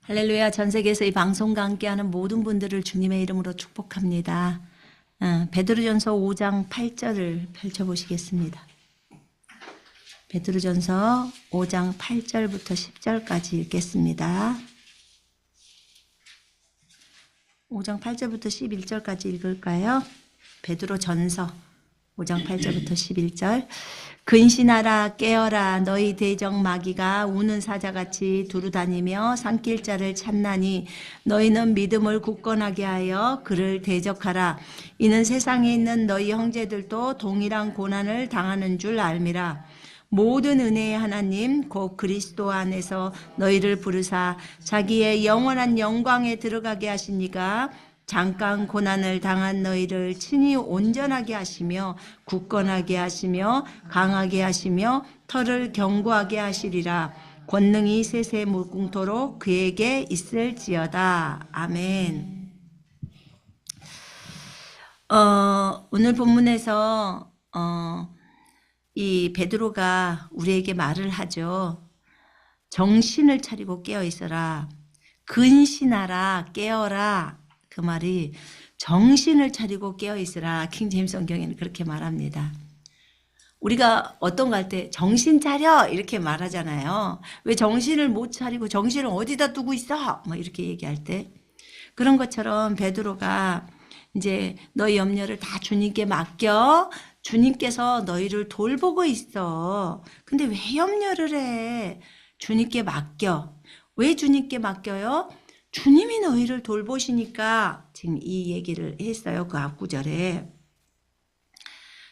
할렐루야. 전 세계에서 이 방송과 함께하는 모든 분들을 주님의 이름으로 축복합니다. 베드로전서 5장 8절을 펼쳐보시겠습니다. 베드로전서 5장 8절부터 10절까지 읽겠습니다. 5장 8절부터 11절까지 읽을까요? 베드로전서 5장 8절부터 11절. 근신하라 깨어라 너희 대적 마귀가 우는 사자같이 두루다니며 삼킬 자를 찾나니 너희는 믿음을 굳건하게 하여 그를 대적하라. 이는 세상에 있는 너희 형제들도 동일한 고난을 당하는 줄 알미라. 모든 은혜의 하나님 곧 그리스도 안에서 너희를 부르사 자기의 영원한 영광에 들어가게 하시니가 잠깐 고난을 당한 너희를 친히 온전하게 하시며 굳건하게 하시며 강하게 하시며 털을 견고하게 하시리라. 권능이 세세 물궁토록 그에게 있을지어다. 아멘. 오늘 본문에서 이 베드로가 우리에게 말을 하죠. 정신을 차리고 깨어 있어라. 근신하라 깨어라. 그 말이 정신을 차리고 깨어 있으라. 킹제임스 성경에는 그렇게 말합니다. 우리가 어떤 거 할 때 정신 차려 이렇게 말하잖아요. 왜 정신을 못 차리고 정신을 어디다 두고 있어? 뭐 이렇게 얘기할 때 그런 것처럼 베드로가 이제 너희 염려를 다 주님께 맡겨. 주님께서 너희를 돌보고 있어. 근데 왜 염려를 해? 주님께 맡겨. 왜 주님께 맡겨요? 주님이 너희를 돌보시니까 지금 이 얘기를 했어요. 그 앞구절에.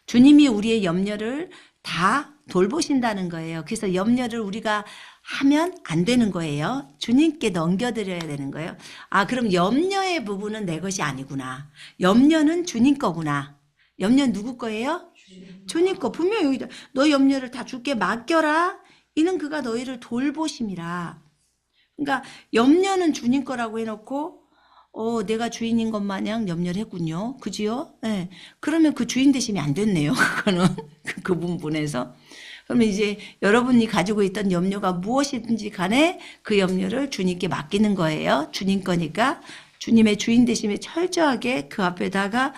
주님이 우리의 염려를 다 돌보신다는 거예요. 그래서 염려를 우리가 하면 안 되는 거예요. 주님께 넘겨드려야 되는 거예요. 아, 그럼 염려의 부분은 내 것이 아니구나. 염려는 주님 거구나. 염려는 누구 거예요? 주님 거. 분명히 여기다 너 염려를 다 주께 맡겨라. 이는 그가 너희를 돌보심이라. 그러니까 염려는 주님 거라고 해놓고 내가 주인인 것 마냥 염려를 했군요. 그지요? 네. 그러면 그 주인 되심이 안 됐네요. 그거는 그 부분에서. 그러면 이제 여러분이 가지고 있던 염려가 무엇이든지 간에 그 염려를 주님께 맡기는 거예요. 주님 거니까 주님의 주인 되심에 철저하게 그 앞에다가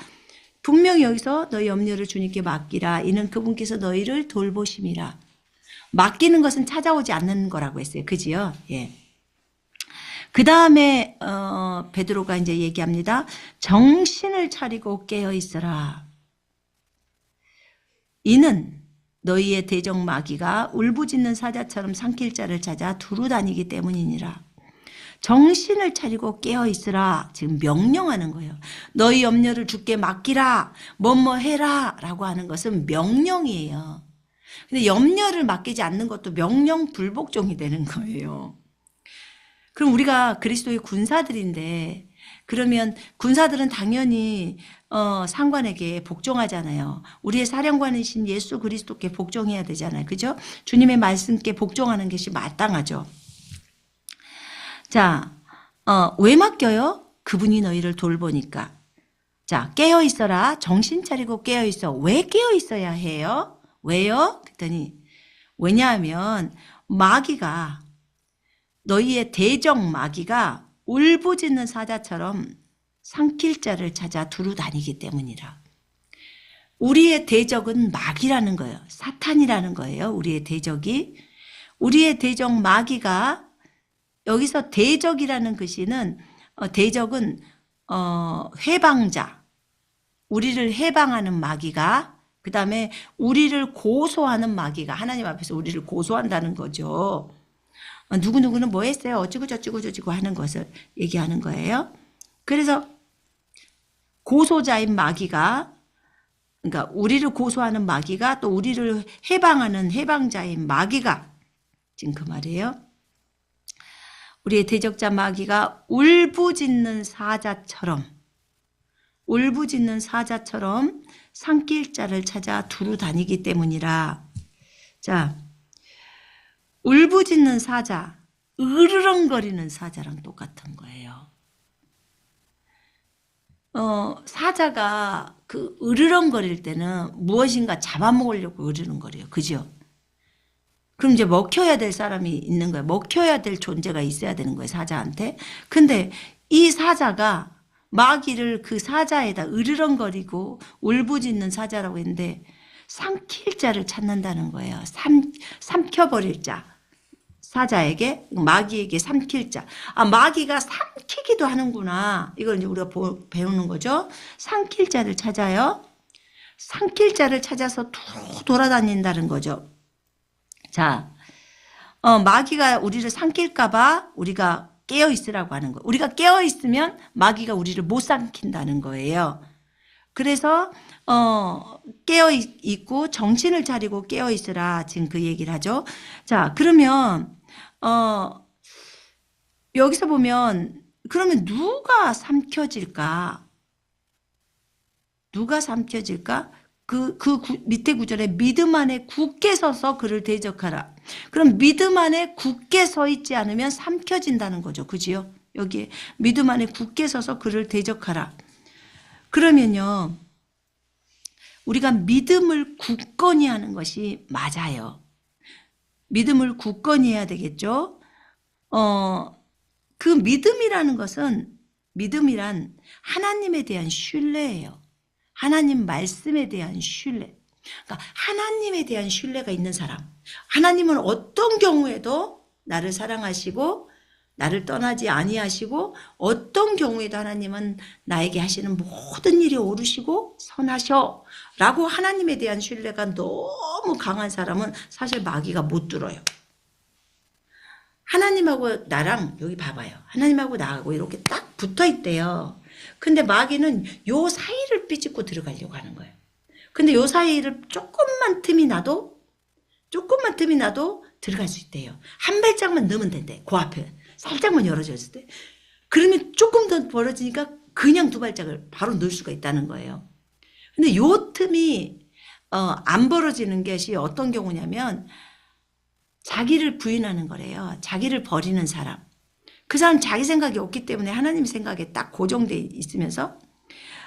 분명히 여기서 너희 염려를 주님께 맡기라. 이는 그분께서 너희를 돌보심이라. 맡기는 것은 찾아오지 않는 거라고 했어요. 그지요? 예. 그 다음에 베드로가 이제 얘기합니다. 정신을 차리고 깨어 있어라. 이는 너희의 대적 마귀가 울부짖는 사자처럼 삼킬 자를 찾아 두루 다니기 때문이니라. 정신을 차리고 깨어 있으라. 지금 명령하는 거예요. 너희 염려를 주께 맡기라. 뭐뭐 해라. 라고 하는 것은 명령이에요. 근데 염려를 맡기지 않는 것도 명령 불복종이 되는 거예요. 그럼 우리가 그리스도의 군사들인데 그러면 군사들은 당연히 상관에게 복종하잖아요. 우리의 사령관이신 예수 그리스도께 복종해야 되잖아요. 그죠? 주님의 말씀께 복종하는 것이 마땅하죠. 자, 왜 맡겨요? 그분이 너희를 돌보니까. 자, 깨어 있어라. 정신 차리고 깨어 있어. 왜 깨어 있어야 해요? 왜요? 그랬더니 왜냐하면 마귀가 너희의 대적 마귀가 울부짖는 사자처럼 삼킬 자를 찾아 두루 다니기 때문이라. 우리의 대적은 마귀라는 거예요. 사탄이라는 거예요. 우리의 대적이. 우리의 대적 마귀가 여기서 대적이라는 글씨는 대적은 해방자. 우리를 해방하는 마귀가 그 다음에 우리를 고소하는 마귀가 하나님 앞에서 우리를 고소한다는 거죠. 누구누구는 뭐 했어요? 어찌고 저찌고 저찌고 하는 것을 얘기하는 거예요. 그래서 고소자인 마귀가 그러니까 우리를 고소하는 마귀가 또 우리를 해방하는 해방자인 마귀가 지금 그 말이에요. 우리의 대적자 마귀가 울부짖는 사자처럼 삼킬 자를 찾아 두루 다니기 때문이라. 자, 울부짖는 사자, 으르렁거리는 사자랑 똑같은 거예요. 사자가 그 으르렁거릴 때는 무엇인가 잡아먹으려고 으르렁거려요. 그죠? 그럼 이제 먹혀야 될 사람이 있는 거예요. 먹혀야 될 존재가 있어야 되는 거예요. 사자한테. 근데 이 사자가 마귀를 그 사자에다 으르렁거리고 울부짖는 사자라고 했는데 삼킬 자를 찾는다는 거예요. 삼켜버릴 자. 사자에게 마귀에게 삼킬 자. 아, 마귀가 삼키기도 하는구나. 이걸 이제 우리가 배우는 거죠. 삼킬 자를 찾아요. 삼킬 자를 찾아서 돌아다닌다는 거죠. 자, 마귀가 우리를 삼킬까봐 우리가 깨어 있으라고 하는 거예요. 우리가 깨어 있으면 마귀가 우리를 못 삼킨다는 거예요. 그래서 깨어 있고 정신을 차리고 깨어 있으라 지금 그 얘기를 하죠. 자, 그러면 여기서 보면 그러면 누가 삼켜질까? 누가 삼켜질까? 밑에 구절에 믿음 안에 굳게 서서 그를 대적하라. 그럼 믿음 안에 굳게 서 있지 않으면 삼켜진다는 거죠. 그지요? 여기에 믿음 안에 굳게 서서 그를 대적하라. 그러면요, 우리가 믿음을 굳건히 하는 것이 맞아요. 믿음을 굳건히 해야 되겠죠. 그 믿음이라는 것은 믿음이란 하나님에 대한 신뢰예요. 하나님 말씀에 대한 신뢰. 그러니까 하나님에 대한 신뢰가 있는 사람. 하나님은 어떤 경우에도 나를 사랑하시고 나를 떠나지 아니하시고 어떤 경우에도 하나님은 나에게 하시는 모든 일이 옳으시고 선하셔 라고 하나님에 대한 신뢰가 너무 강한 사람은 사실 마귀가 못 들어요. 하나님하고 나랑 여기 봐봐요. 하나님하고 나하고 이렇게 딱 붙어 있대요. 근데 마귀는 요 사이를 삐집고 들어가려고 하는 거예요. 근데 요 사이를 조금만 틈이 나도 들어갈 수 있대요. 한 발짝만 넣으면 된대. 그 앞에 살짝만 열어줬을 때. 그러면 조금 더 벌어지니까 그냥 두 발짝을 바로 넣을 수가 있다는 거예요. 근데 요 틈이 안 벌어지는 것이 어떤 경우냐면 자기를 부인하는 거래요. 자기를 버리는 사람. 그 사람 자기 생각이 없기 때문에 하나님 생각에 딱 고정되어 있으면서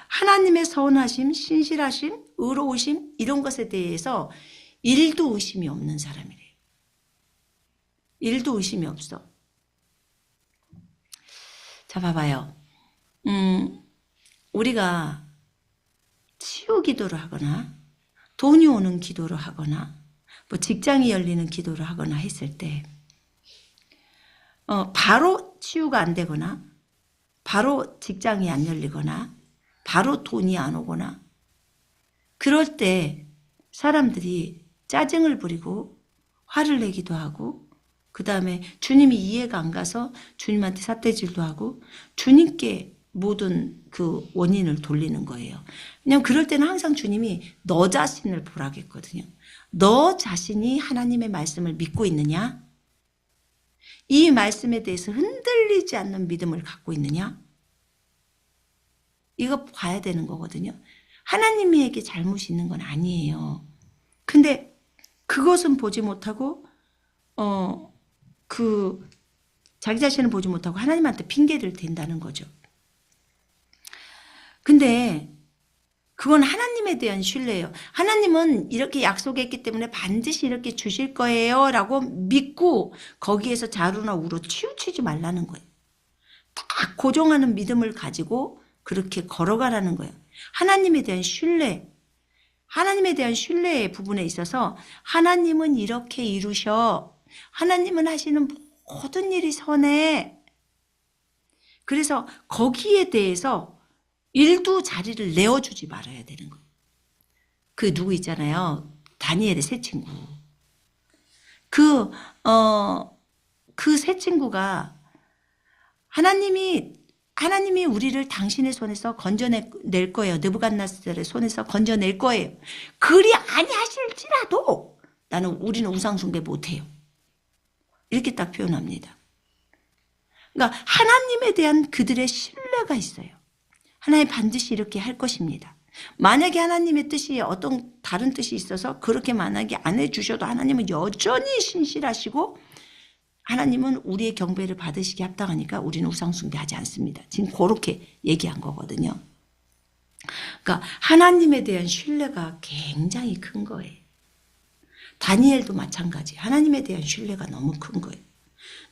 하나님의 선하심, 신실하심, 의로우심 이런 것에 대해서 일도 의심이 없는 사람이래요. 일도 의심이 없어. 자, 봐봐요. 우리가 치유 기도를 하거나 돈이 오는 기도를 하거나 뭐 직장이 열리는 기도를 하거나 했을 때 바로 치유가 안 되거나 바로 직장이 안 열리거나 바로 돈이 안 오거나 그럴 때 사람들이 짜증을 부리고 화를 내기도 하고 그 다음에 주님이 이해가 안 가서 주님한테 삿대질도 하고 주님께 모든 그 원인을 돌리는 거예요. 왜냐하면 그럴 때는 항상 주님이 너 자신을 보라겠거든요. 너 자신이 하나님의 말씀을 믿고 있느냐? 이 말씀에 대해서 흔들리지 않는 믿음을 갖고 있느냐? 이거 봐야 되는 거거든요. 하나님에게 잘못이 있는 건 아니에요. 근데 그것은 보지 못하고 자기 자신을 보지 못하고 하나님한테 핑계를 댄다는 거죠. 근데 그건 하나님에 대한 신뢰예요. 하나님은 이렇게 약속했기 때문에 반드시 이렇게 주실 거예요 라고 믿고 거기에서 자루나 우로 치우치지 말라는 거예요. 딱 고정하는 믿음을 가지고 그렇게 걸어가라는 거예요. 하나님에 대한 신뢰. 하나님에 대한 신뢰의 부분에 있어서 하나님은 이렇게 이루셔. 하나님은 하시는 모든 일이 선해. 그래서 거기에 대해서 일도 자리를 내어주지 말아야 되는 거예요. 그 누구 있잖아요. 다니엘의 새 친구. 그 새 친구가 하나님이 우리를 당신의 손에서 건져낼 거예요. 느부갓네살의 손에서 건져낼 거예요. 그리 아니하실지라도 우리는 우상숭배 못해요. 이렇게 딱 표현합니다. 그러니까 하나님에 대한 그들의 신뢰가 있어요. 하나님 반드시 이렇게 할 것입니다. 만약에 하나님의 뜻이 어떤 다른 뜻이 있어서 그렇게 만약에 안 해주셔도 하나님은 여전히 신실하시고 하나님은 우리의 경배를 받으시기 합당하니까 우리는 우상숭배하지 않습니다. 지금 그렇게 얘기한 거거든요. 그러니까 하나님에 대한 신뢰가 굉장히 큰 거예요. 다니엘도 마찬가지. 하나님에 대한 신뢰가 너무 큰 거예요.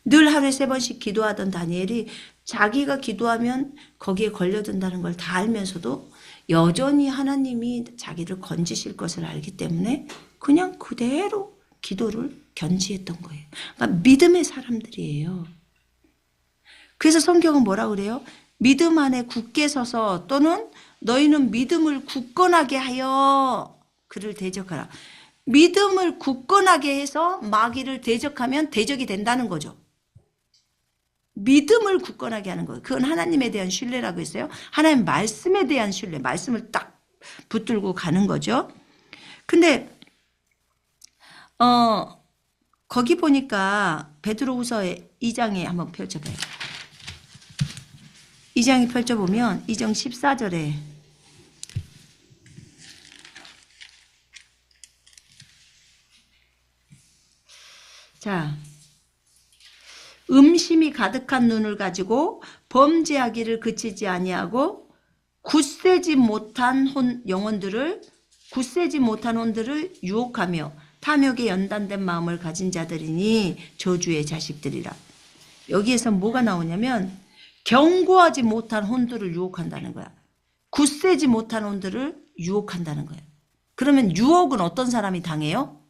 늘 하루에 3번씩 기도하던 다니엘이 자기가 기도하면 거기에 걸려든다는 걸 다 알면서도 여전히 하나님이 자기를 건지실 것을 알기 때문에 그냥 그대로 기도를 견지했던 거예요. 그러니까 믿음의 사람들이에요. 그래서 성경은 뭐라 그래요? 믿음 안에 굳게 서서 또는 너희는 믿음을 굳건하게 하여 그를 대적하라. 믿음을 굳건하게 해서 마귀를 대적하면 대적이 된다는 거죠. 믿음을 굳건하게 하는 거예요. 그건 하나님에 대한 신뢰라고 했어요. 하나님 말씀에 대한 신뢰, 말씀을 딱 붙들고 가는 거죠. 근데 거기 보니까 베드로후서 2장에 한번 펼쳐봐요. 2장에 펼쳐보면 2장 14절에 자, 음심이 가득한 눈을 가지고 범죄하기를 그치지 아니하고 굳세지 못한 혼들을 유혹하며 탐욕에 연단된 마음을 가진 자들이니 저주의 자식들이라. 여기에서 뭐가 나오냐면 견고하지 못한 혼들을 유혹한다는 거야. 굳세지 못한 혼들을 유혹한다는 거야. 그러면 유혹은 어떤 사람이 당해요?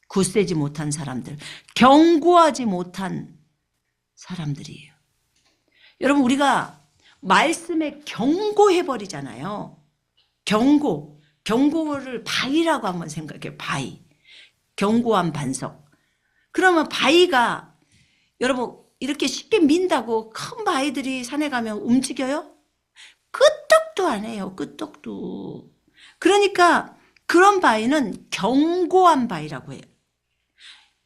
굳세지 못한 사람들, 견고하지 못한 사람들이에요. 여러분, 우리가 말씀에 경고해버리잖아요. 경고를 바위라고 한번 생각해요. 바위. 견고한 반석. 그러면 바위가 여러분 이렇게 쉽게 민다고 큰 바위들이 산에 가면 움직여요? 끄떡도 안 해요. 끄떡도. 그러니까 그런 바위는 견고한 바위라고 해요.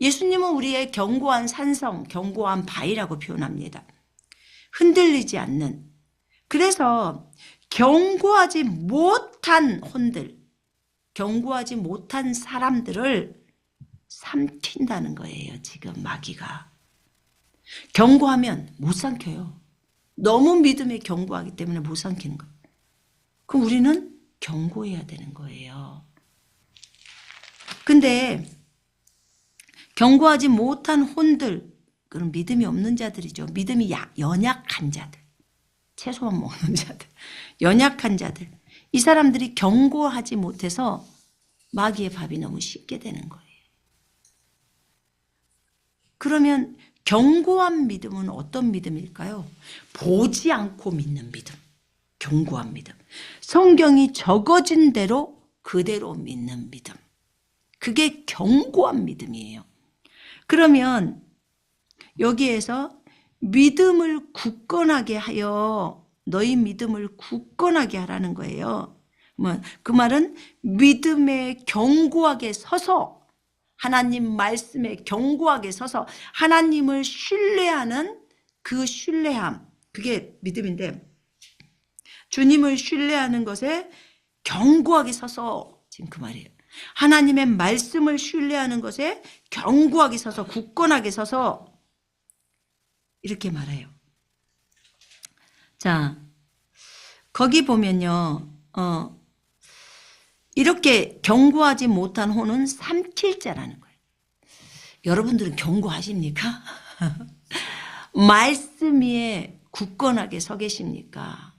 예수님은 우리의 견고한 산성, 견고한 바위라고 표현합니다. 흔들리지 않는. 그래서 견고하지 못한 혼들, 견고하지 못한 사람들을 삼킨다는 거예요. 지금 마귀가. 견고하면 못 삼켜요. 너무 믿음에 견고하기 때문에 못 삼키는 거예요. 그럼 우리는 견고해야 되는 거예요. 근데 견고하지 못한 혼들, 그런 믿음이 없는 자들이죠. 믿음이 연약한 자들, 채소만 먹는 자들, 연약한 자들. 이 사람들이 견고하지 못해서 마귀의 밥이 너무 쉽게 되는 거예요. 그러면 견고한 믿음은 어떤 믿음일까요? 보지 않고 믿는 믿음, 견고한 믿음. 성경이 적어진 대로 그대로 믿는 믿음. 그게 견고한 믿음이에요. 그러면 여기에서 믿음을 굳건하게 하여 너희 믿음을 굳건하게 하라는 거예요. 그 말은 믿음에 견고하게 서서 하나님 말씀에 견고하게 서서 하나님을 신뢰하는 그 신뢰함, 그게 믿음인데 주님을 신뢰하는 것에 견고하게 서서 지금 그 말이에요. 하나님의 말씀을 신뢰하는 것에 견고하게 서서 굳건하게 서서 이렇게 말해요. 자, 거기 보면요. 이렇게 견고하지 못한 혼은 삼킬 자라는 거예요. 여러분들은 견고하십니까? 말씀 위에 굳건하게 서 계십니까?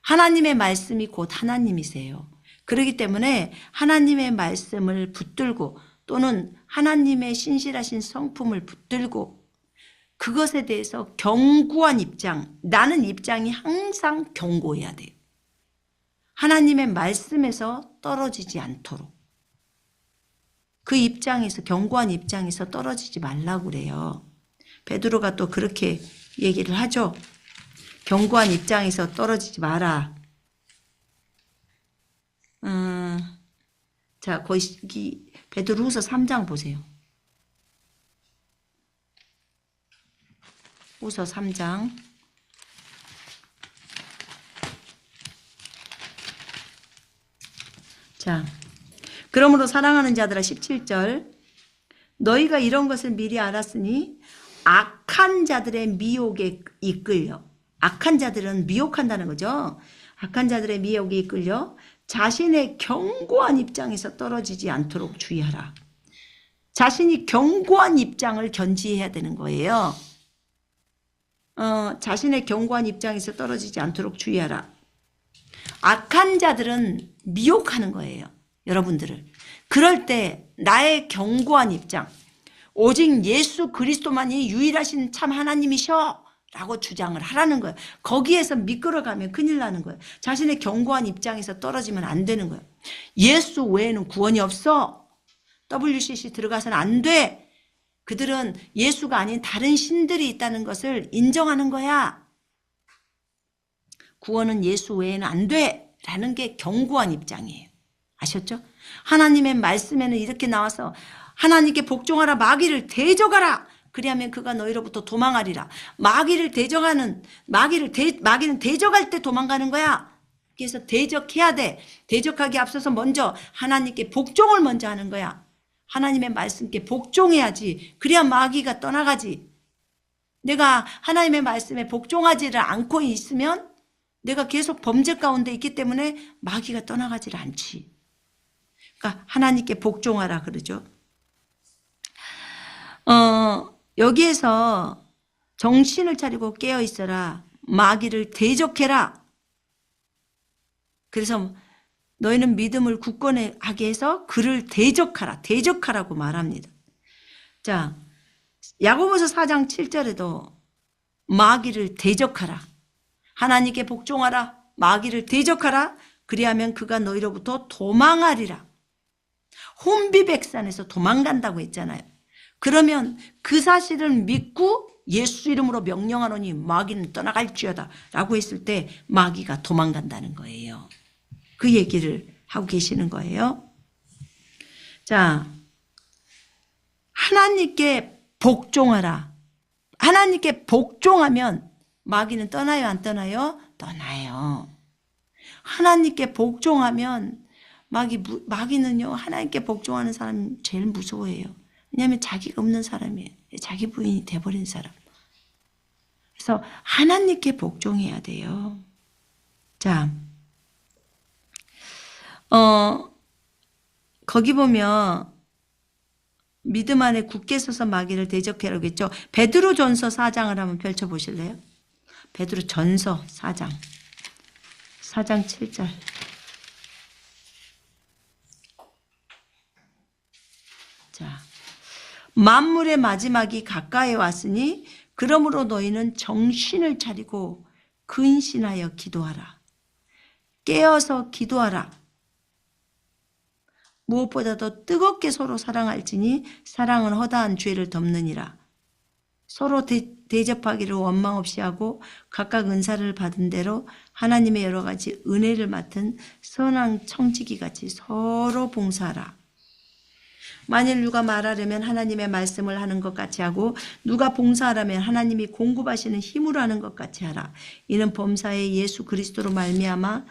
하나님의 말씀이 곧 하나님이세요. 그렇기 때문에 하나님의 말씀을 붙들고 또는 하나님의 신실하신 성품을 붙들고 그것에 대해서 견고한 입장, 나는 입장이 항상 견고해야 돼요. 하나님의 말씀에서 떨어지지 않도록. 그 입장에서, 견고한 입장에서 떨어지지 말라고 그래요. 베드로가 또 그렇게 얘기를 하죠. 견고한 입장에서 떨어지지 마라. 자, 거기 베드로후서 3장 보세요. 후서 3장. 자, 그러므로 사랑하는 자들아 17절 너희가 이런 것을 미리 알았으니 악한 자들의 미혹에 이끌려, 악한 자들은 미혹한다는 거죠. 악한 자들의 미혹에 이끌려 자신의 견고한 입장에서 떨어지지 않도록 주의하라. 자신이 견고한 입장을 견지해야 되는 거예요. 자신의 견고한 입장에서 떨어지지 않도록 주의하라. 악한 자들은 미혹하는 거예요. 여러분들을. 그럴 때 나의 견고한 입장, 오직 예수 그리스도만이 유일하신 참 하나님이셔 라고 주장을 하라는 거예요. 거기에서 미끄러가면 큰일 나는 거예요. 자신의 견고한 입장에서 떨어지면 안 되는 거예요. 예수 외에는 구원이 없어. WCC 들어가서는 안 돼. 그들은 예수가 아닌 다른 신들이 있다는 것을 인정하는 거야. 구원은 예수 외에는 안 돼 라는 게 견고한 입장이에요. 아셨죠? 하나님의 말씀에는 이렇게 나와서 하나님께 복종하라, 마귀를 대적하라. 그리하면 그가 너희로부터 도망하리라. 마귀는 대적할 때 도망가는 거야. 그래서 대적해야 돼. 대적하기 앞서서 먼저 하나님께 복종을 먼저 하는 거야. 하나님의 말씀께 복종해야지. 그래야 마귀가 떠나가지. 내가 하나님의 말씀에 복종하지를 않고 있으면 내가 계속 범죄 가운데 있기 때문에 마귀가 떠나가지를 않지. 그러니까 하나님께 복종하라 그러죠. 여기에서 정신을 차리고 깨어 있어라. 마귀를 대적해라. 그래서 너희는 믿음을 굳건하게 해서 그를 대적하라. 대적하라고 말합니다. 자, 야고보서 4장 7절에도 마귀를 대적하라. 하나님께 복종하라. 마귀를 대적하라. 그리하면 그가 너희로부터 도망하리라. 혼비백산에서 도망간다고 했잖아요. 그러면 그 사실을 믿고 예수 이름으로 명령하노니 마귀는 떠나갈지어다 라고 했을 때 마귀가 도망간다는 거예요. 그 얘기를 하고 계시는 거예요. 자, 하나님께 복종하라. 하나님께 복종하면 마귀는 떠나요, 안 떠나요? 떠나요. 하나님께 복종하면 마귀는요, 하나님께 복종하는 사람이 제일 무서워해요. 왜냐하면 자기가 없는 사람이에요. 자기 부인이 돼버린 사람. 그래서 하나님께 복종해야 돼요. 자, 거기 보면 믿음 안에 굳게 서서 마귀를 대적해라고 했죠. 베드로전서 4장을 한번 펼쳐보실래요? 베드로전서 4장 7절. 자, 만물의 마지막이 가까이 왔으니 그러므로 너희는 정신을 차리고 근신하여 기도하라. 깨어서 기도하라. 무엇보다도 뜨겁게 서로 사랑할지니 사랑은 허다한 죄를 덮느니라. 서로 대접하기를 원망 없이 하고 각각 은사를 받은 대로 하나님의 여러 가지 은혜를 맡은 선한 청지기 같이 서로 봉사하라. 만일 누가 말하려면 하나님의 말씀을 하는 것 같이 하고 누가 봉사하라면 하나님이 공급하시는 힘으로 하는 것 같이 하라. 이는 범사에 예수 그리스도로 말미암아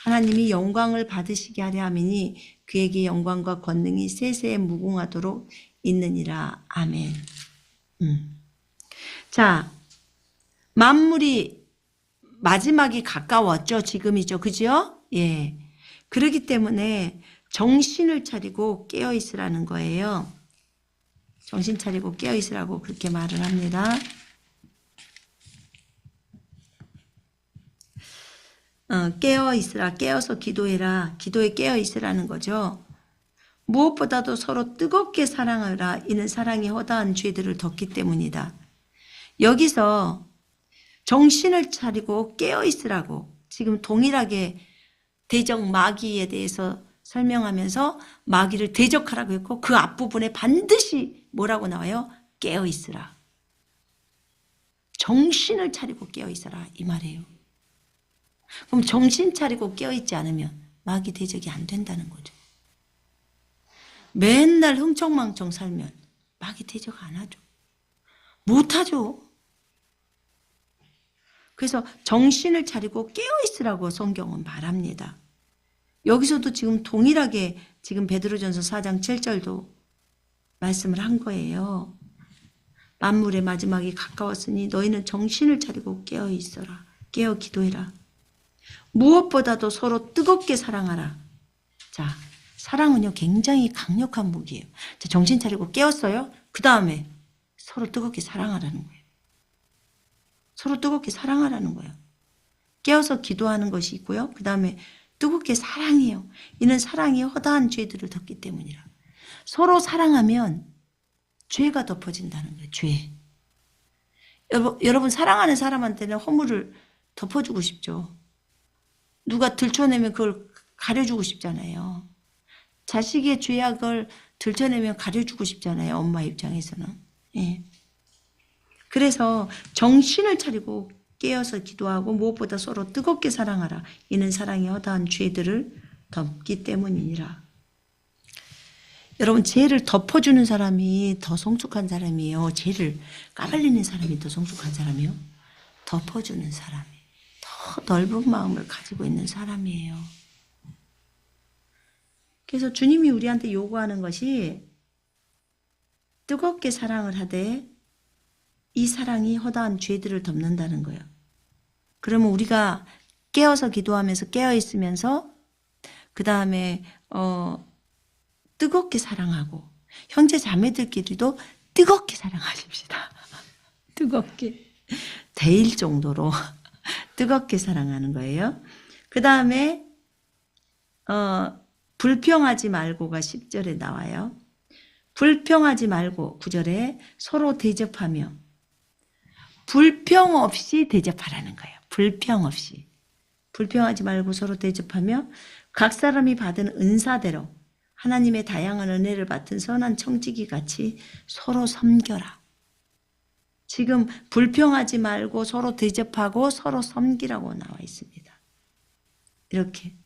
하나님이 영광을 받으시게 하려 함이니 그에게 영광과 권능이 세세에 무궁하도록 있느니라. 아멘. 자, 만물이 마지막이 가까웠죠. 지금이죠. 그죠? 예. 그렇기 때문에 정신을 차리고 깨어있으라는 거예요. 정신 차리고 깨어있으라고 그렇게 말을 합니다. 깨어있으라. 깨어서 기도해라. 기도에 깨어있으라는 거죠. 무엇보다도 서로 뜨겁게 사랑하라. 이는 사랑이 허다한 죄들을 덮기 때문이다. 여기서 정신을 차리고 깨어있으라고 지금 동일하게 대적 마귀에 대해서 설명하면서 마귀를 대적하라고 했고 그 앞부분에 반드시 뭐라고 나와요? 깨어있으라. 정신을 차리고 깨어있으라 이 말이에요. 그럼 정신 차리고 깨어있지 않으면 마귀 대적이 안 된다는 거죠. 맨날 흥청망청 살면 마귀 대적 안 하죠. 못하죠. 그래서 정신을 차리고 깨어있으라고 성경은 말합니다. 여기서도 지금 동일하게 지금 베드로전서 4장 7절도 말씀을 한 거예요. 만물의 마지막이 가까웠으니 너희는 정신을 차리고 깨어 있어라. 깨어 기도해라. 무엇보다도 서로 뜨겁게 사랑하라. 자, 사랑은요 굉장히 강력한 무기예요. 자, 정신 차리고 깨웠어요. 그 다음에 서로 뜨겁게 사랑하라는 거예요. 서로 뜨겁게 사랑하라는 거예요. 깨어서 기도하는 것이 있고요. 그 다음에 뜨겁게 사랑해요. 이는 사랑이 허다한 죄들을 덮기 때문이라. 서로 사랑하면 죄가 덮어진다는 거예요. 죄. 여러분 사랑하는 사람한테는 허물을 덮어주고 싶죠. 누가 들춰내면 그걸 가려주고 싶잖아요. 자식의 죄악을 들춰내면 가려주고 싶잖아요. 엄마 입장에서는. 예. 그래서 정신을 차리고 깨어서 기도하고 무엇보다 서로 뜨겁게 사랑하라. 이는 사랑이 허다한 죄들을 덮기 때문이니라. 여러분 죄를 덮어주는 사람이 더 성숙한 사람이에요. 죄를 까발리는 사람이 더 성숙한 사람이요. 덮어주는 사람이 더 넓은 마음을 가지고 있는 사람이에요. 그래서 주님이 우리한테 요구하는 것이 뜨겁게 사랑을 하되 이 사랑이 허다한 죄들을 덮는다는 거예요. 그러면 우리가 깨어서 기도하면서 깨어있으면서 그 다음에 뜨겁게 사랑하고 형제 자매들끼리도 뜨겁게 사랑하십시다. 뜨겁게 데일 정도로 뜨겁게 사랑하는 거예요. 그 다음에 불평하지 말고가 10절에 나와요. 불평하지 말고 9절에 서로 대접하며 불평 없이 대접하라는 거예요. 불평 없이. 불평하지 말고 서로 대접하며 각 사람이 받은 은사대로 하나님의 다양한 은혜를 받은 선한 청지기 같이 서로 섬겨라. 지금 불평하지 말고 서로 대접하고 서로 섬기라고 나와 있습니다. 이렇게.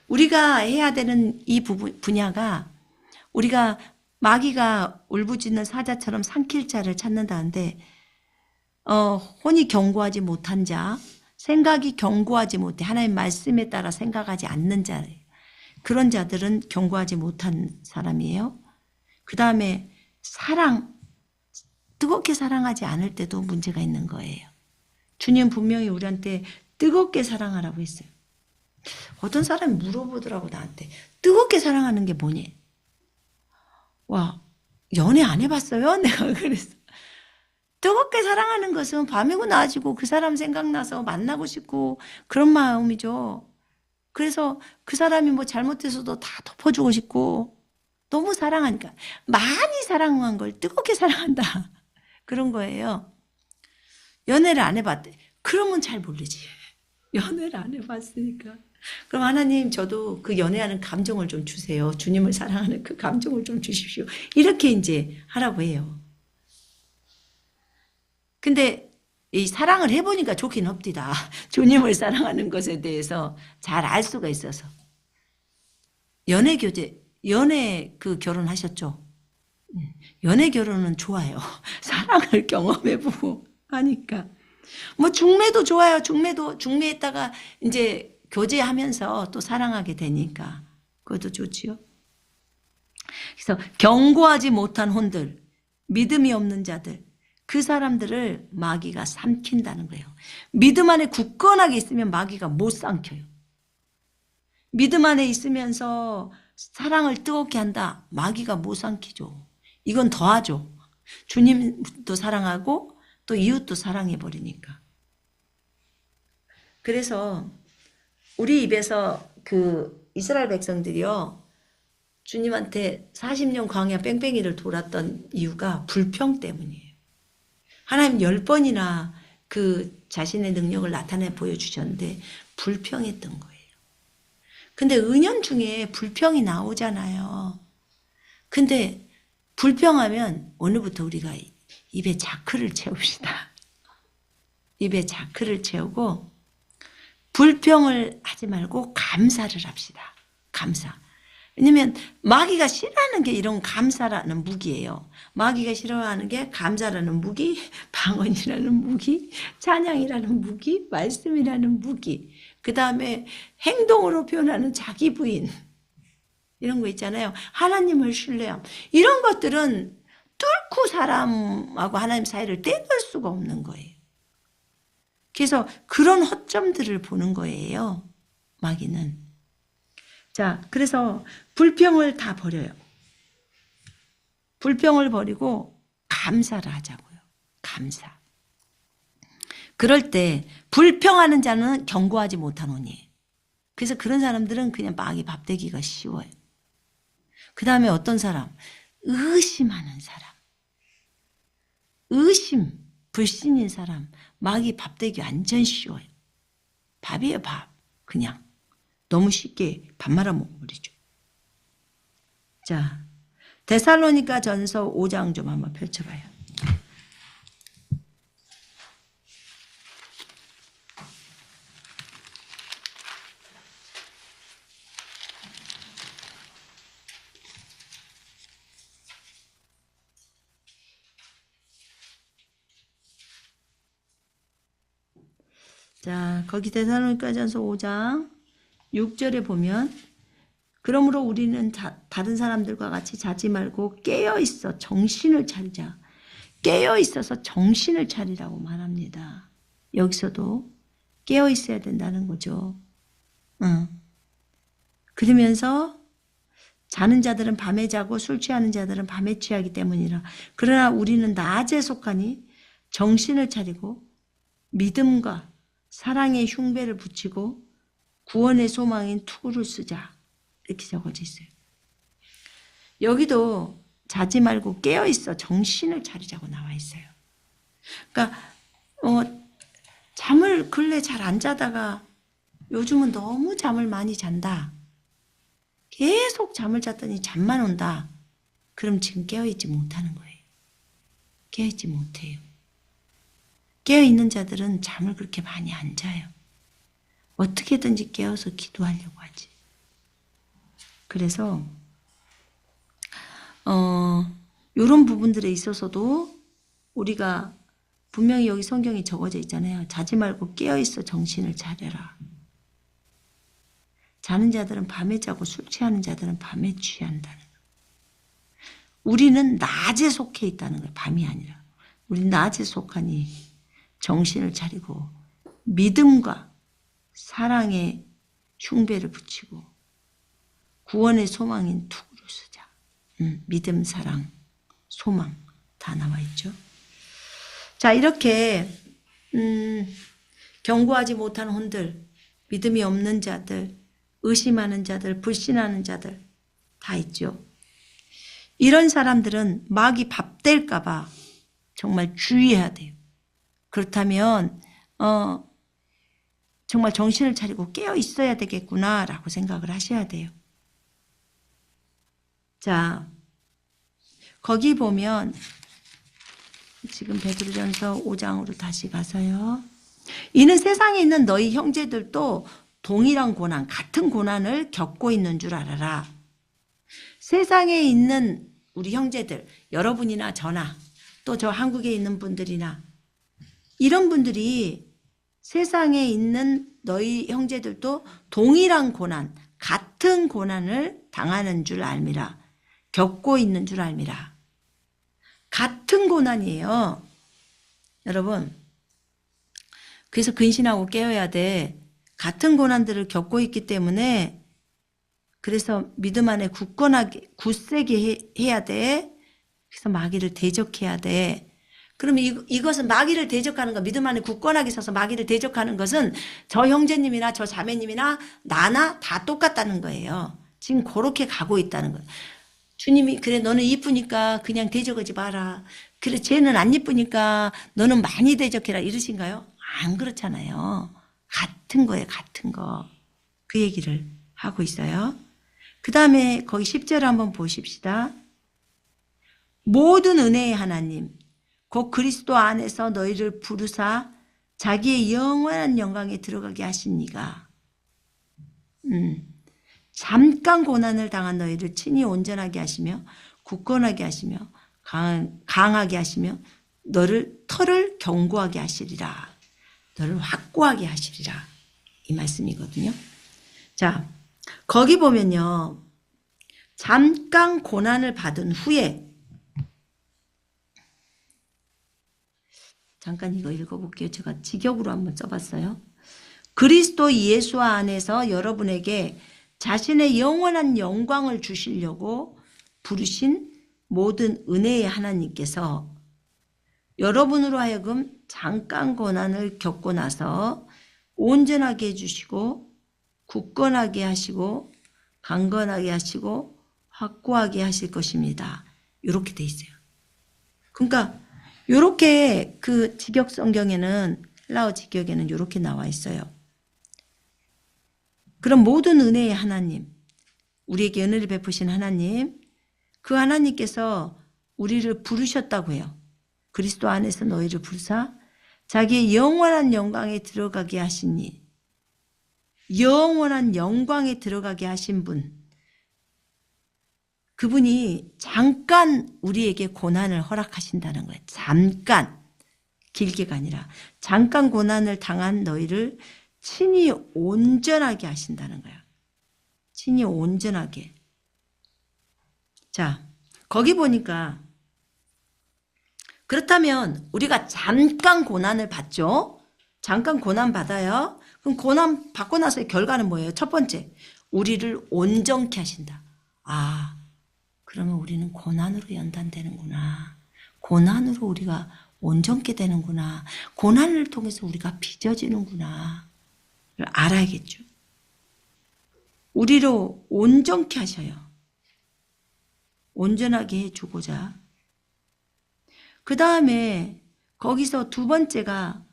우리가 해야 되는 이 분야가 우리가 마귀가 울부짖는 사자처럼 삼킬 자를 찾는다는데 혼이 견고하지 못한 자, 생각이 견고하지 못해 하나님 말씀에 따라 생각하지 않는 자예요. 그런 자들은 견고하지 못한 사람이에요. 그 다음에 사랑, 뜨겁게 사랑하지 않을 때도 문제가 있는 거예요. 주님 분명히 우리한테 뜨겁게 사랑하라고 했어요. 어떤 사람이 물어보더라고 나한테. 뜨겁게 사랑하는 게 뭐니? 와, 연애 안 해봤어요? 내가 그랬어. 뜨겁게 사랑하는 것은 밤이고 낮이고 그 사람 생각나서 만나고 싶고 그런 마음이죠. 그래서 그 사람이 뭐 잘못해서도 다 덮어주고 싶고 너무 사랑하니까 많이 사랑한 걸 뜨겁게 사랑한다. 그런 거예요. 연애를 안 해봤대. 그러면 잘 모르지. 연애를 안 해봤으니까. 그럼 하나님 저도 그 연애하는 감정을 좀 주세요. 주님을 사랑하는 그 감정을 좀 주십시오. 이렇게 이제 하라고 해요. 근데 이 사랑을 해보니까 좋긴 없디다. 주님을 사랑하는 것에 대해서 잘 알 수가 있어서. 연애 그 결혼하셨죠? 연애 결혼은 좋아요. 사랑을 경험해보고 하니까. 뭐 중매도 좋아요. 중매했다가 이제 교제하면서 또 사랑하게 되니까 그것도 좋지요. 그래서 견고하지 못한 혼들, 믿음이 없는 자들, 그 사람들을 마귀가 삼킨다는 거예요. 믿음 안에 굳건하게 있으면 마귀가 못 삼켜요. 믿음 안에 있으면서 사랑을 뜨겁게 한다. 마귀가 못 삼키죠. 이건 더하죠. 주님도 사랑하고 또 이웃도 사랑해버리니까. 그래서 우리 입에서 그 이스라엘 백성들이요. 주님한테 40년 광야 뺑뺑이를 돌았던 이유가 불평 때문이에요. 하나님 10번이나 그 자신의 능력을 나타내 보여주셨는데 불평했던 거예요. 근데 은연 중에 불평이 나오잖아요. 근데 불평하면 오늘부터 우리가 입에 자크를 채웁시다. 입에 자크를 채우고 불평을 하지 말고 감사를 합시다. 감사. 왜냐면 마귀가 싫어하는 게 이런 감사라는 무기예요. 마귀가 싫어하는 게 감사라는 무기, 방언이라는 무기, 찬양이라는 무기, 말씀이라는 무기, 그 다음에 행동으로 표현하는 자기 부인 이런 거 있잖아요. 하나님을 신뢰함. 이런 것들은 뚫고 사람하고 하나님 사이를 떼놓을 수가 없는 거예요. 그래서 그런 허점들을 보는 거예요. 마귀는. 자, 그래서 불평을 다 버려요. 불평을 버리고 감사를 하자고요. 감사. 그럴 때 불평하는 자는 견고하지 못하노니. 그래서 그런 사람들은 그냥 마귀 밥되기가 쉬워요. 그 다음에 어떤 사람? 의심하는 사람. 의심, 불신인 사람. 마귀 밥되기 완전 쉬워요. 밥이에요, 밥. 그냥. 너무 쉽게 밥 말아 먹어버리죠. 자, 데살로니가 전서 5장 좀 한번 펼쳐봐요. 자, 거기 데살로니가전서 5장 6절에 보면 그러므로 우리는 다른 사람들과 같이 자지 말고 깨어있어 정신을 차리자. 깨어있어서 정신을 차리라고 말합니다. 여기서도 깨어있어야 된다는 거죠. 그러면서 자는 자들은 밤에 자고 술 취하는 자들은 밤에 취하기 때문이라. 그러나 우리는 낮에 속하니 정신을 차리고 믿음과 사랑의 흉배를 붙이고 구원의 소망인 투구를 쓰자. 이렇게 적어져 있어요. 여기도 자지 말고 깨어있어 정신을 차리자고 나와 있어요. 그러니까 잠을 근래 잘 안 자다가 요즘은 너무 잠을 많이 잔다. 계속 잠을 잤더니 잠만 온다. 그럼 지금 깨어있지 못하는 거예요. 깨어있지 못해요. 깨어있는 자들은 잠을 그렇게 많이 안 자요. 어떻게든지 깨어서 기도하려고 하지. 그래서 이런 부분들에 있어서도 우리가 분명히 여기 성경에 적어져 있잖아요. 자지 말고 깨어있어 정신을 차려라. 자는 자들은 밤에 자고 술 취하는 자들은 밤에 취한다는 거예요. 우리는 낮에 속해 있다는 거예요. 밤이 아니라. 우리는 낮에 속하니 정신을 차리고 믿음과 사랑의 흉배를 붙이고 구원의 소망인 투구를 쓰자. 믿음, 사랑, 소망 다 나와 있죠. 자, 이렇게 견고하지 못한 혼들, 믿음이 없는 자들, 의심하는 자들, 불신하는 자들 다 있죠. 이런 사람들은 마귀 밥 될까 봐 정말 주의해야 돼요. 그렇다면 정말 정신을 차리고 깨어 있어야 되겠구나라고 생각을 하셔야 돼요. 자, 거기 보면 지금 베드로전서 5장으로 다시 가서요. 이는 세상에 있는 너희 형제들도 동일한 고난, 같은 고난을 겪고 있는 줄 알아라. 세상에 있는 우리 형제들, 여러분이나 저나 또 저 한국에 있는 분들이나 이런 분들이 세상에 있는 너희 형제들도 동일한 고난, 같은 고난을 당하는 줄 알미라. 겪고 있는 줄 알미라. 같은 고난이에요. 여러분. 그래서 근신하고 깨어야 돼. 같은 고난들을 겪고 있기 때문에 그래서 믿음 안에 굳건하게 굳세게 해야 돼. 그래서 마귀를 대적해야 돼. 그러면 이것은 마귀를 대적하는 거, 믿음 안에 굳건하게 서서 마귀를 대적하는 것은 저 형제님이나 저 자매님이나 나나 다 똑같다는 거예요. 지금 그렇게 가고 있다는 거예요. 주님이 그래 너는 이쁘니까 그냥 대적하지 마라. 그래 쟤는 안 이쁘니까 너는 많이 대적해라 이러신가요? 안 그렇잖아요. 같은 거예요. 같은 거. 그 얘기를 하고 있어요. 그 다음에 거기 10절 한번 보십시다. 모든 은혜의 하나님 곧 그리스도 안에서 너희를 부르사 자기의 영원한 영광에 들어가게 하시니가 잠깐 고난을 당한 너희를 친히 온전하게 하시며 굳건하게 하시며 강하게 하시며 너를 털을 견고하게 하시리라. 너를 확고하게 하시리라. 이 말씀이거든요. 자, 거기 보면요. 잠깐 고난을 받은 후에 잠깐 이거 읽어볼게요. 제가 직역으로 한번 써봤어요. 그리스도 예수 안에서 여러분에게 자신의 영원한 영광을 주시려고 부르신 모든 은혜의 하나님께서 여러분으로 하여금 잠깐 고난을 겪고 나서 온전하게 해주시고 굳건하게 하시고 강건하게 하시고 확고하게 하실 것입니다. 이렇게 돼 있어요. 그러니까 이렇게 그 직역 성경에는 헬라어 직역에는 이렇게 나와 있어요. 그럼 모든 은혜의 하나님, 우리에게 은혜를 베푸신 하나님, 그 하나님께서 우리를 부르셨다고 해요. 그리스도 안에서 너희를 부르사 자기의 영원한 영광에 들어가게 하시니, 영원한 영광에 들어가게 하신 분, 그분이 잠깐 우리에게 고난을 허락하신다는 거예요. 잠깐, 길게가 아니라 잠깐 고난을 당한 너희를 친히 온전하게 하신다는 거예요. 친히 온전하게. 자, 거기 보니까 그렇다면 우리가 잠깐 고난을 받죠. 잠깐 고난 받아요. 그럼 고난 받고 나서의 결과는 뭐예요? 첫 번째, 우리를 온전케 하신다. 아, 그러면 우리는 고난으로 연단되는구나. 고난으로 우리가 온전케 되는구나. 고난을 통해서 우리가 빚어지는구나. 알아야겠죠. 우리로 온전케 하셔요. 온전하게 해주고자. 그 다음에 거기서 두 번째가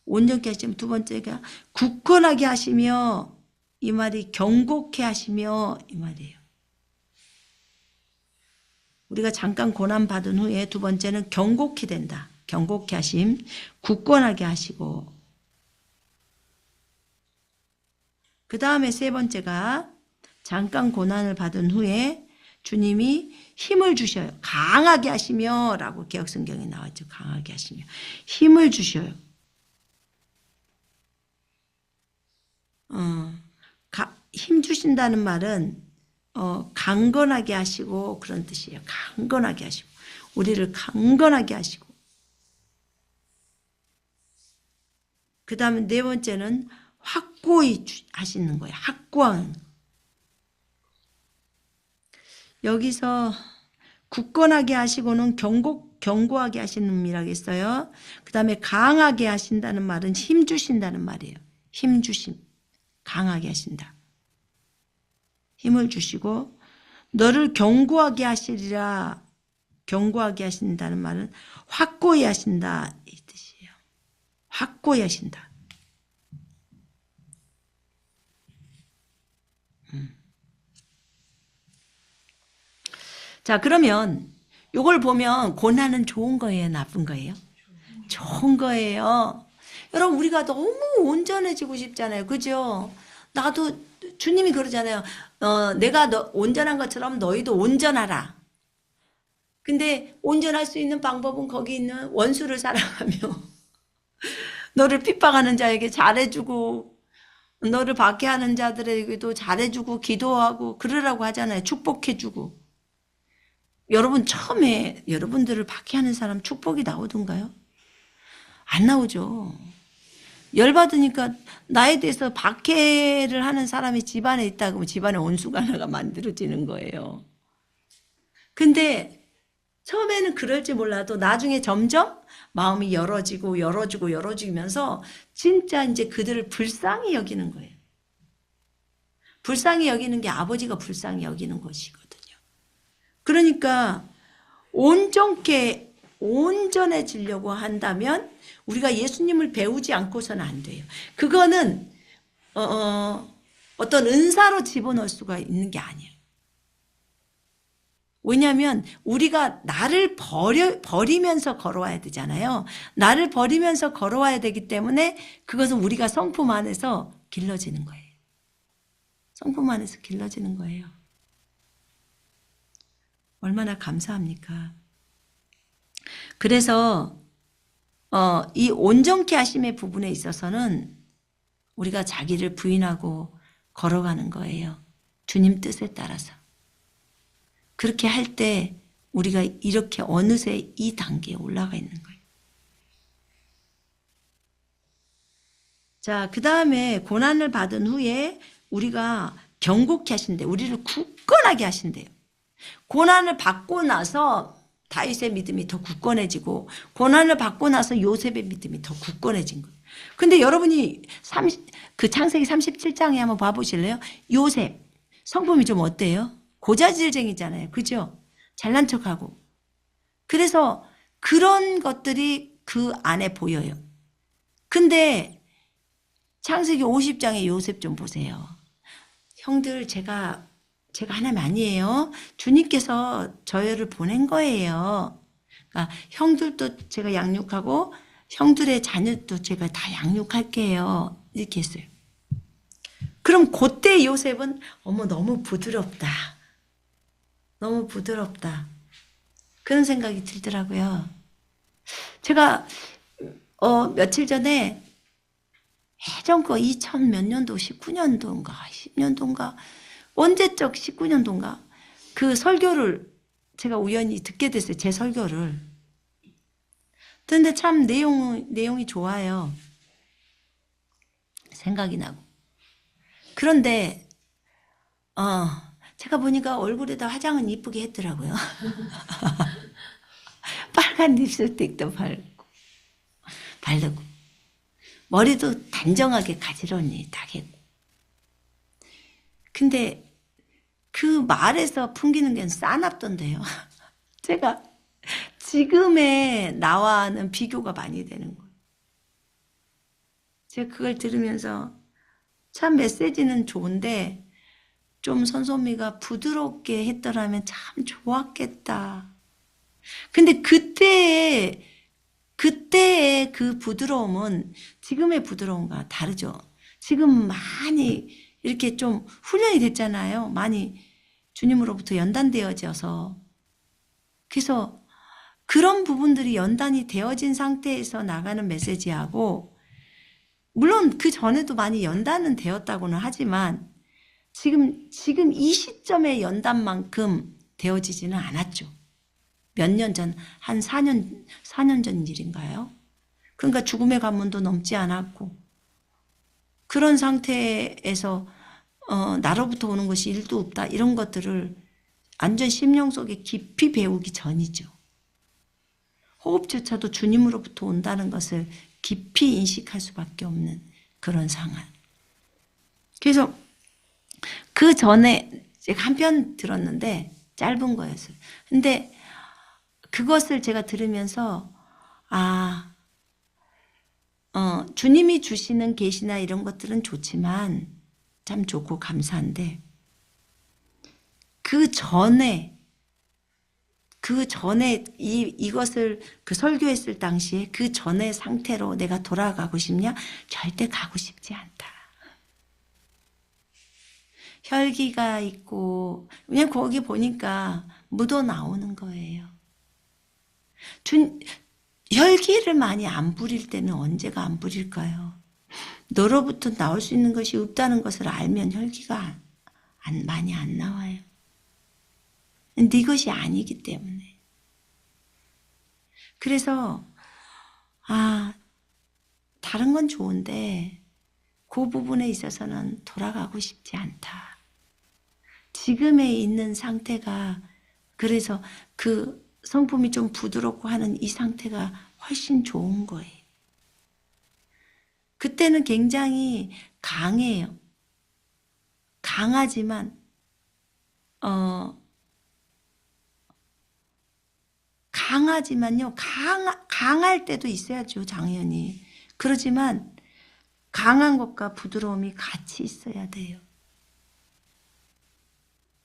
온전케 하시면 두 번째가 굳건하게 하시며, 이 말이 경고케 하시며 이 말이에요. 우리가 잠깐 고난 받은 후에 두 번째는 경고케 된다. 경고케 하심, 굳건하게 하시고, 그 다음에 세 번째가 잠깐 고난을 받은 후에 주님이 힘을 주셔요. 강하게 하시며 라고 개역성경에 나왔죠. 강하게 하시며 힘을 주셔요. 힘 주신다는 말은 강건하게 하시고 그런 뜻이에요. 강건하게 하시고 우리를 강건하게 하시고, 그 다음에 네 번째는 확고히 하시는 거예요. 확고한. 여기서 굳건하게 하시고는 견고하게 하시는 의미라고 했어요. 그 다음에 강하게 하신다는 말은 힘 주신다는 말이에요. 힘 주심. 강하게 하신다. 힘을 주시고, 너를 견고하게 하시리라. 견고하게 하신다는 말은 확고히 하신다 이 뜻이에요. 확고히 하신다. 자, 그러면 이걸 보면 고난은 좋은 거예요, 나쁜 거예요? 좋은 거예요. 여러분, 우리가 너무 온전해지고 싶잖아요. 그죠? 나도 주님이 그러잖아요. 내가 온전한 것처럼 너희도 온전하라. 근데 온전할 수 있는 방법은 거기 있는 원수를 사랑하며 너를 핍박하는 자에게 잘해주고 너를 박해하는 자들에게도 잘해주고 기도하고 그러라고 하잖아요. 축복해주고. 여러분, 처음에 여러분들을 박해하는 사람 축복이 나오던가요? 안 나오죠. 열받으니까 나에 대해서 박해를 하는 사람이 집안에 있다 그러면 집안에 온수가 하나가 만들어지는 거예요. 근데 처음에는 그럴지 몰라도 나중에 점점 마음이 열어지면서 진짜 이제 그들을 불쌍히 여기는 거예요. 불쌍히 여기는 게 아버지가 불쌍히 여기는 것이거든요. 그러니까 온전해지려고 한다면 우리가 예수님을 배우지 않고서는 안 돼요. 그거는 어떤 은사로 집어넣을 수가 있는 게 아니에요. 왜냐하면 우리가 나를 버리면서 걸어와야 되잖아요. 나를 버리면서 걸어와야 되기 때문에 그것은 우리가 성품 안에서 길러지는 거예요. 성품 안에서 길러지는 거예요. 얼마나 감사합니까? 그래서 이 온전케 하심의 부분에 있어서는 우리가 자기를 부인하고 걸어가는 거예요. 주님 뜻에 따라서. 그렇게 할 때 우리가 이렇게 어느새 이 단계에 올라가 있는 거예요. 자, 그 다음에 고난을 받은 후에 우리가 경고케 하신대. 우리를 굳건하게 하신대요. 고난을 받고 나서 다윗의 믿음이 더 굳건해지고 고난을 받고 나서 요셉의 믿음이 더 굳건해진 거예요. 근데 여러분이 그 창세기 37장에 한번 봐보실래요? 요셉 성품이 좀 어때요? 고자질쟁이잖아요. 그죠? 잘난 척하고. 그래서 그런 것들이 그 안에 보여요. 근데 창세기 50장의 요셉 좀 보세요. 형들 제가 하나님 아니에요. 주님께서 저희를 보낸 거예요. 그러니까 형들도 제가 양육하고 형들의 자녀도 제가 다 양육할게요. 이렇게 했어요. 그럼 그때 요셉은 어머 너무 부드럽다. 너무 부드럽다. 그런 생각이 들더라고요. 제가 며칠 전에 예전 거 2000 몇 년도 19년도인가 10년도인가 언제적 19년도인가 그 설교를 제가 우연히 듣게 됐어요. 제 설교를. 근데 참 내용이 좋아요. 생각이 나고. 그런데 제가 보니까 얼굴에다 화장은 이쁘게 했더라고요. 빨간 립스틱도 바르고 머리도 단정하게 가지런히 딱 했고. 근데 그 말에서 풍기는 게 싸납던데요. 제가 지금의 나와는 비교가 많이 되는 거예요. 제가 그걸 들으면서 참 메시지는 좋은데 좀 선소미가 부드럽게 했더라면 참 좋았겠다. 근데 그때의 그 부드러움은 지금의 부드러움과 다르죠. 지금 많이 이렇게 좀 훈련이 됐잖아요. 많이 주님으로부터 연단되어져서. 그래서 그런 부분들이 연단이 되어진 상태에서 나가는 메시지하고 물론 그 전에도 많이 연단은 되었다고는 하지만 지금 이 시점의 연단만큼 되어지지는 않았죠. 몇 년 전, 한 4년 전 일인가요? 그러니까 죽음의 관문도 넘지 않았고 그런 상태에서 나로부터 오는 것이 일도 없다 이런 것들을 완전 심령 속에 깊이 배우기 전이죠. 호흡조차도 주님으로부터 온다는 것을 깊이 인식할 수밖에 없는 그런 상황. 그래서 그 전에 제가 한 편 들었는데 짧은 거였어요. 근데 그것을 제가 들으면서 주님이 주시는 계시나 이런 것들은 좋지만 참 좋고 감사한데 그 전에 이것을 그 설교했을 당시에 그 전의 상태로 내가 돌아가고 싶냐? 절대 가고 싶지 않다. 혈기가 있고 그냥 거기 보니까 묻어 나오는 거예요. 혈기를 많이 안 부릴 때는 언제가 안 부릴까요? 너로부터 나올 수 있는 것이 없다는 것을 알면 혈기가 많이 안 나와요. 네 것이 아니기 때문에. 그래서 다른 건 좋은데 그 부분에 있어서는 돌아가고 싶지 않다. 지금에 있는 상태가 그래서 그 성품이 좀 부드럽고 하는 이 상태가 훨씬 좋은 거예요. 그때는 굉장히 강해요. 강하지만 강하지만요. 강할 때도 있어야죠. 당연히. 그러지만 강한 것과 부드러움이 같이 있어야 돼요.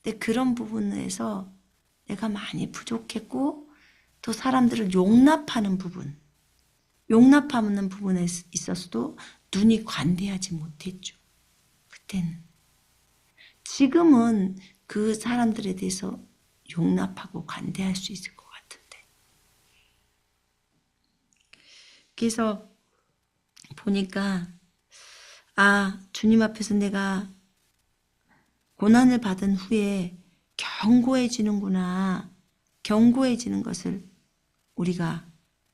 근데 그런 부분에서 내가 많이 부족했고 또 사람들을 용납하는 부분에 있어서도 눈이 관대하지 못했죠. 그때는. 지금은 그 사람들에 대해서 용납하고 관대할 수 있을 것 같은데. 그래서 보니까 주님 앞에서 내가 고난을 받은 후에 견고해지는구나. 견고해지는 것을 우리가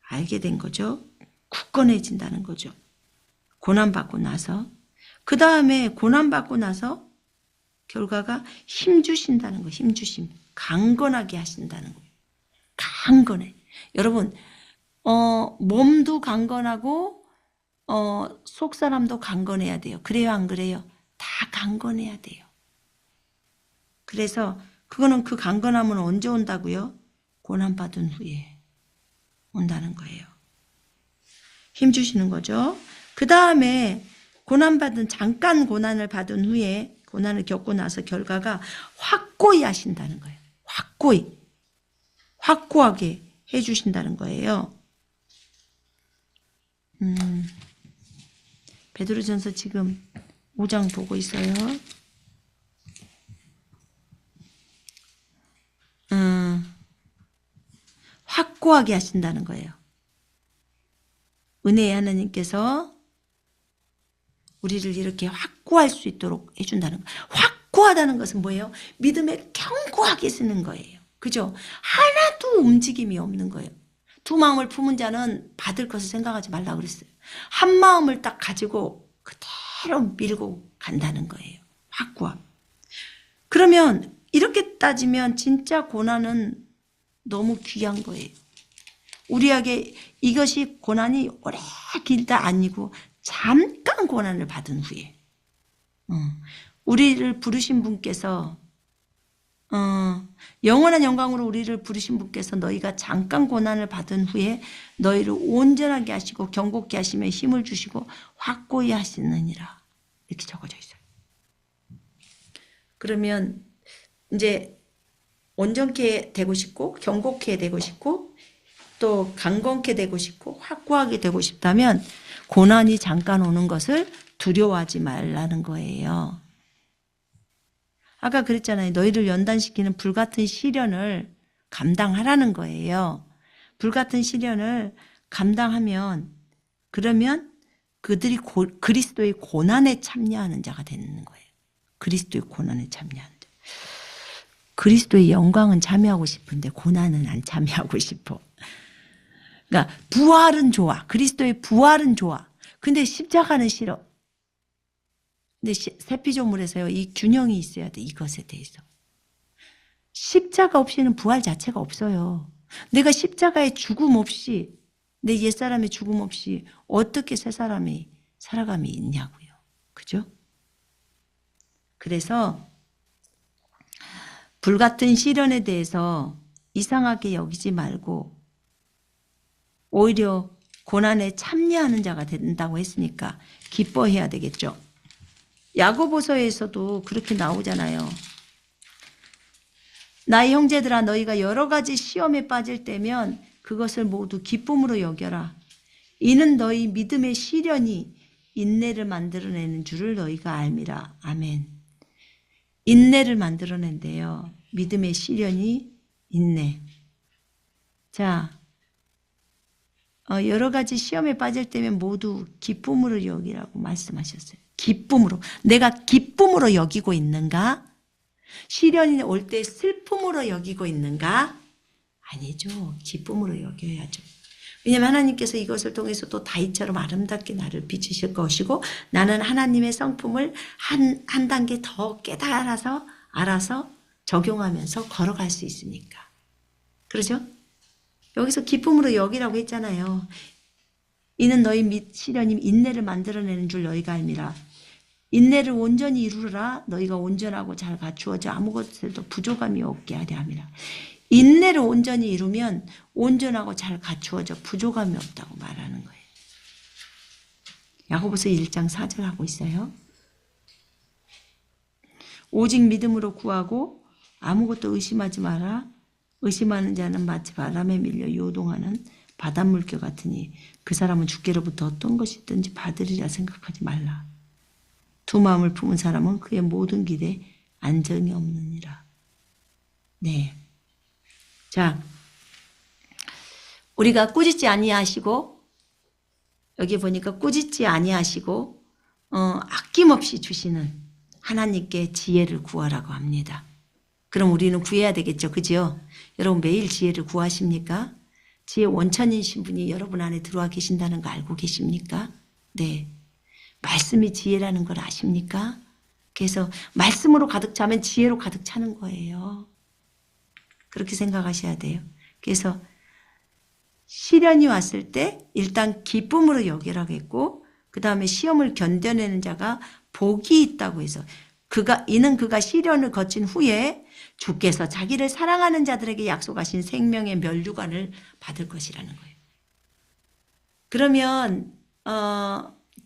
알게 된 거죠. 굳건해진다는 거죠. 고난받고 나서. 그 다음에 고난받고 나서 결과가 힘 주신다는 거예요. 힘 주심. 강건하게 하신다는 거예요. 강건해. 여러분, 몸도 강건하고, 속 사람도 강건해야 돼요. 그래요, 안 그래요? 다 강건해야 돼요. 그래서 그거는 그 강건함은 언제 온다고요? 고난받은 후에 온다는 거예요. 힘 주시는 거죠. 그 다음에 잠깐 고난을 받은 후에 고난을 겪고 나서 결과가 확고히 하신다는 거예요. 확고하게 해주신다는 거예요. 베드로전서 지금 5장 보고 있어요. 확고하게 하신다는 거예요. 은혜의 하나님께서 우리를 이렇게 확고할 수 있도록 해준다는 거예요. 확고하다는 것은 뭐예요? 믿음에 견고하게 쓰는 거예요. 그죠? 하나도 움직임이 없는 거예요. 두 마음을 품은 자는 받을 것을 생각하지 말라고 그랬어요. 한 마음을 딱 가지고 그대로 밀고 간다는 거예요. 확고함. 그러면 이렇게 따지면 진짜 고난은 너무 귀한 거예요. 우리에게 이것이 고난이 오래 길다 아니고 잠깐 고난을 받은 후에 우리를 부르신 분께서 영원한 영광으로 우리를 부르신 분께서 너희가 잠깐 고난을 받은 후에 너희를 온전하게 하시고 견고케 하시며 힘을 주시고 확고히 하시느니라 이렇게 적어져 있어요. 그러면 이제 온전케 되고 싶고 견고케 되고 싶고 또 강건케 되고 싶고 확고하게 되고 싶다면 고난이 잠깐 오는 것을 두려워하지 말라는 거예요. 아까 그랬잖아요. 너희를 연단시키는 불같은 시련을 감당하라는 거예요. 불같은 시련을 감당하면 그러면 그들이 그리스도의 고난에 참여하는 자가 되는 거예요. 그리스도의 고난에 참여하는 자. 그리스도의 영광은 참여하고 싶은데 고난은 안 참여하고 싶어. 그러니까 부활은 좋아. 그리스도의 부활은 좋아. 근데 십자가는 싫어. 근데 세피조물에서요. 이 균형이 있어야 돼. 이것에 대해서. 십자가 없이는 부활 자체가 없어요. 내가 십자가의 죽음 없이 내 옛사람의 죽음 없이 어떻게 새 사람이 살아감이 있냐고요. 그죠? 그래서 불같은 시련에 대해서 이상하게 여기지 말고 오히려 고난에 참여하는 자가 된다고 했으니까 기뻐해야 되겠죠. 야고보서에서도 그렇게 나오잖아요. 나의 형제들아 너희가 여러 가지 시험에 빠질 때면 그것을 모두 기쁨으로 여겨라. 이는 너희 믿음의 시련이 인내를 만들어내는 줄을 너희가 알미라. 아멘. 인내를 만들어낸대요. 믿음의 시련이 인내. 자, 여러 가지 시험에 빠질 때면 모두 기쁨으로 여기라고 말씀하셨어요. 기쁨으로. 내가 기쁨으로 여기고 있는가? 시련이 올 때 슬픔으로 여기고 있는가? 아니죠. 기쁨으로 여겨야죠. 왜냐하면 하나님께서 이것을 통해서 또 다윗처럼 아름답게 나를 비추실 것이고 나는 하나님의 성품을 한 단계 더 깨달아서 알아서 적용하면서 걸어갈 수 있으니까. 그렇죠? 여기서 기쁨으로 여기라고 했잖아요. 이는 너희 시련이 인내를 만들어내는 줄 너희가 알미라. 인내를 온전히 이루라. 너희가 온전하고 잘 갖추어져 아무것에도 부족함이 없게 하려 함이라. 인내를 온전히 이루면 온전하고 잘 갖추어져 부족함이 없다고 말하는 거예요. 야고보서 1장 4절 하고 있어요. 오직 믿음으로 구하고 아무것도 의심하지 마라. 의심하는 자는 마치 바람에 밀려 요동하는 바닷물결 같으니 그 사람은 주께로부터 어떤 것이 있든지 받으리라 생각하지 말라. 두 마음을 품은 사람은 그의 모든 길에 안정이 없느니라. 네. 자, 우리가 꾸짖지 아니하시고 여기 보니까 꾸짖지 아니하시고 아낌없이 주시는 하나님께 지혜를 구하라고 합니다. 그럼 우리는 구해야 되겠죠. 그죠? 여러분 매일 지혜를 구하십니까? 지혜 원천이신 분이 여러분 안에 들어와 계신다는 거 알고 계십니까? 네. 말씀이 지혜라는 걸 아십니까? 그래서 말씀으로 가득 차면 지혜로 가득 차는 거예요. 그렇게 생각하셔야 돼요. 그래서 시련이 왔을 때 일단 기쁨으로 여기라고 했고, 그 다음에 시험을 견뎌내는 자가 복이 있다고 해서 이는 그가 시련을 거친 후에 주께서 자기를 사랑하는 자들에게 약속하신 생명의 면류관을 받을 것이라는 거예요. 그러면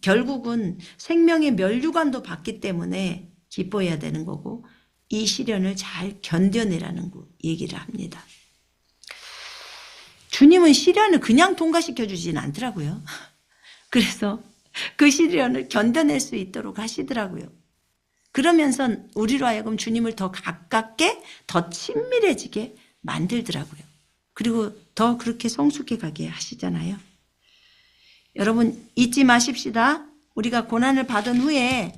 결국은 생명의 면류관도 받기 때문에 기뻐해야 되는 거고, 이 시련을 잘 견뎌내라는 얘기를 합니다. 주님은 시련을 그냥 통과시켜 주진 않더라고요. 그래서 그 시련을 견뎌낼 수 있도록 하시더라고요. 그러면서 우리로 하여금 주님을 더 가깝게, 더 친밀해지게 만들더라고요. 그리고 더 그렇게 성숙해 가게 하시잖아요. 여러분 잊지 마십시다. 우리가 고난을 받은 후에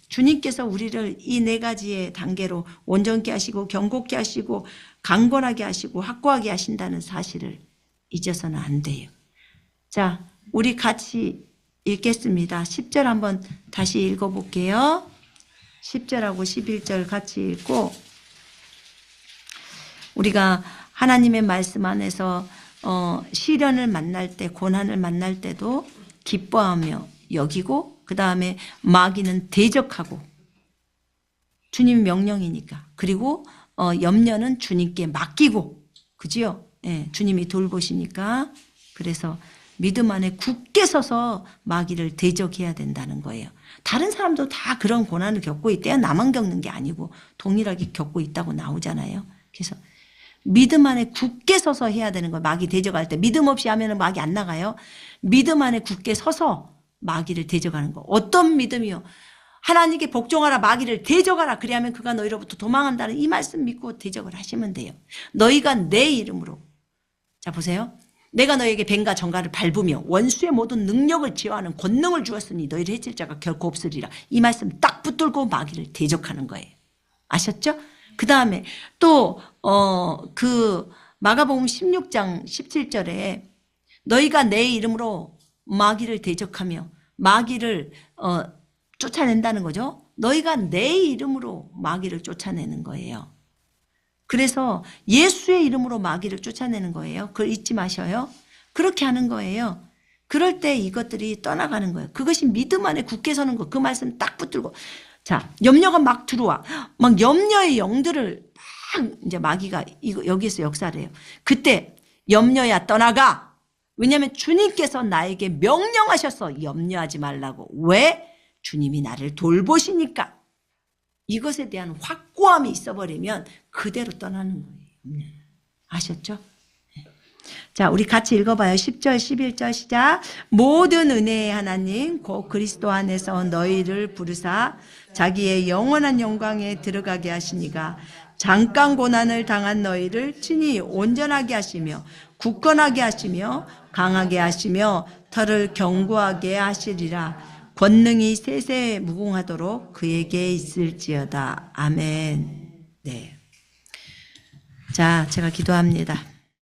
주님께서 우리를 이 4가지의 단계로 온전케 하시고 경고케 하시고 강건하게 하시고 확고하게 하신다는 사실을 잊어서는 안 돼요. 자, 우리 같이 읽겠습니다. 10절 한번 다시 읽어볼게요. 10절하고 11절 같이 읽고, 우리가 하나님의 말씀 안에서 시련을 만날 때, 고난을 만날 때도 기뻐하며 여기고, 그 다음에 마귀는 대적하고, 주님 명령이니까. 그리고 염려는 주님께 맡기고, 그지요? 예, 주님이 돌보시니까. 그래서 믿음 안에 굳게 서서 마귀를 대적해야 된다는 거예요. 다른 사람도 다 그런 고난을 겪고 있대요. 나만 겪는 게 아니고 동일하게 겪고 있다고 나오잖아요. 그래서 믿음 안에 굳게 서서 해야 되는 거예요. 마귀 대적할 때. 믿음 없이 하면 마귀 안 나가요. 믿음 안에 굳게 서서 마귀를 대적하는 거. 어떤 믿음이요? 하나님께 복종하라, 마귀를 대적하라. 그리하면 그가 너희로부터 도망한다는 이 말씀 믿고 대적을 하시면 돼요. 너희가 내 이름으로. 자, 보세요. 내가 너에게 뱀과 정갈을 밟으며 원수의 모든 능력을 제어하는 권능을 주었으니 너희를 해칠 자가 결코 없으리라. 이 말씀 딱 붙들고 마귀를 대적하는 거예요. 아셨죠? 그 다음에 또 마가복음 16장 17절에 너희가 내 이름으로 마귀를 대적하며 마귀를 쫓아낸다는 거죠. 너희가 내 이름으로 마귀를 쫓아내는 거예요. 그래서 예수의 이름으로 마귀를 쫓아내는 거예요. 그걸 잊지 마셔요. 그렇게 하는 거예요. 그럴 때 이것들이 떠나가는 거예요. 그것이 믿음 안에 굳게 서는 거. 그 말씀 딱 붙들고. 자, 염려가 막 들어와. 막 염려의 영들을 막 이제 마귀가 여기서 역사를 해요. 그때 염려야 떠나가. 왜냐하면 주님께서 나에게 명령하셔서 염려하지 말라고. 왜? 주님이 나를 돌보시니까. 이것에 대한 확고함이 있어버리면 그대로 떠나는 거예요. 아셨죠? 자, 우리 같이 읽어봐요. 10절 11절 시작. 모든 은혜의 하나님 곧 그리스도 안에서 너희를 부르사 자기의 영원한 영광에 들어가게 하시니가 잠깐 고난을 당한 너희를 친히 온전하게 하시며 굳건하게 하시며 강하게 하시며 털을 견고하게 하시리라. 권능이 세세 무궁하도록 그에게 있을지어다. 아멘. 네. 자, 제가 기도합니다.